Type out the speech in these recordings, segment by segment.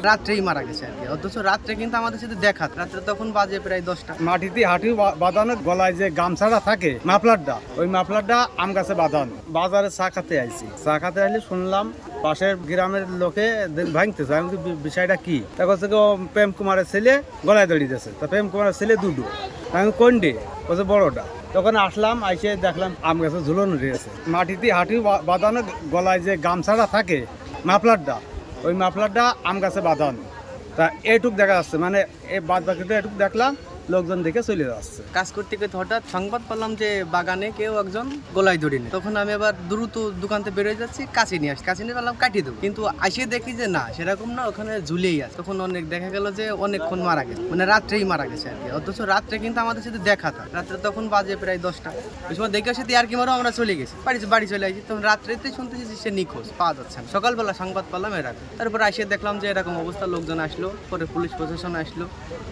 রাত্রেই মারা গেছে আর কি, অথচ রাত্রে কিন্তু আমাদের সাথে দেখা, রাত্রে তখন বাজে প্রায় 10টা। মাটিতে হাঁটু বাঁধানো, গলায় যে গামছাটা থাকে মাফলারটা, ওই মাফলারটা আম গাছে বাঁধানো। বাজারে চা খাতে আইছি, চা খাতে আইলে শুনলাম পাশের গ্রামের লোকে ভাঙতেছে। আমি বিষয়টা কি, তখন থেকে প্রেম কুমারের ছেলে গলায় দড়িয়েছে। তা প্রেম কুমারের ছেলে দুটো, আমি কোনটি বলছে বড়টা। তখন আসলাম, আইসে দেখলাম আম গাছে ঝুলনো রয়েছে। মাটিতে হাঁটু বাঁধানো, গলায় যে গামছাটা থাকে মাফলারটা, ওই মাফলারটা আম গাছে বাঁধানো। তা এইটুক দেখা যাচ্ছে, মানে এই বাদ বাকিটা এটুক দেখলাম, লোকজন দেখে চলে যাচ্ছে। কাজ করতে করতে হঠাৎ সংবাদ পেলাম যে বাগানে কেউ একজন গলায় দড়ি নেই। তখন আমি আবার দ্রুত দোকান থেকে বেরোয় যাচ্ছি, কাছে নিয়ে আসি, কাছে নিয়ে পেলাম কাটিয়ে দেবো, কিন্তু আসে দেখি যে না, সেরকম না, ওখানে ঝুলেই আছে। তখন অনেক দেখা গেল যে অনেকক্ষণ মারা গেছে, মানে রাত্রেই মারা গেছে আর কি, অথচ রাত্রে কিন্তু আমাদের সাথে দেখা থাকে। রাত্রে তখন বাজে প্রায় 10টা। ওই সময় দেখে সাথে আর কি মারো, আমরা চলে গেছি, বাড়ি চলে আসি। তখন রাত্রেতে শুনতেছি যে সে নিখোঁজ, পাওয়া যাচ্ছে না। সকালবেলা সংবাদ পেলাম এরকম। তারপর আসে দেখলাম যে এরকম অবস্থা, লোকজন আসলো, পরে পুলিশ প্রশাসন আসলো,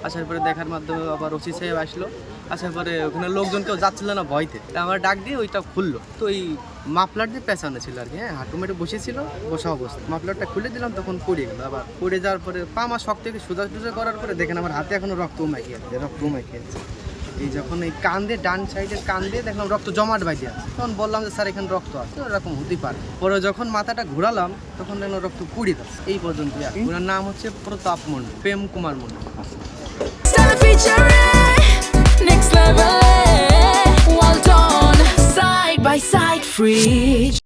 আসার পরে দেখার মাধ্যমে আবার ওসি সাহেব আসলো। আসার পরে ওখানে লোকজন কেউ যাচ্ছিল না ভয়তে, আমার ডাক দিয়ে ওইটা খুললো। তো ওই মাফলার দিয়ে পেছানো ছিল আর কি, হ্যাঁ, হাঁটু মেটে বসেছিল, বসা অবস্থা। মাফলারটা খুলে দিলাম, তখন পড়ে গেল। আবার পড়ে যাওয়ার পরে পা আমার শক্ত থেকে সোজা করার পরে দেখেন আমার হাতে এখনো রক্ত মাখিয়ে আছে। এই যখন এই কান দিয়ে, ডান সাইডের কান দিয়ে দেখলাম রক্ত জমাট বাইতে আছে, তখন বললাম যে স্যার এখানে রক্ত আছে, ওরকম হতে পারে। পরে যখন মাথাটা ঘোরালাম, তখন দেখলাম রক্ত পুড়ে যাচ্ছে। এই পর্যন্ত। ওনার নাম হচ্ছে প্রতাপ মণ্ডল, প্রেম Kumar Mondal. Next level, well done, side by side, free.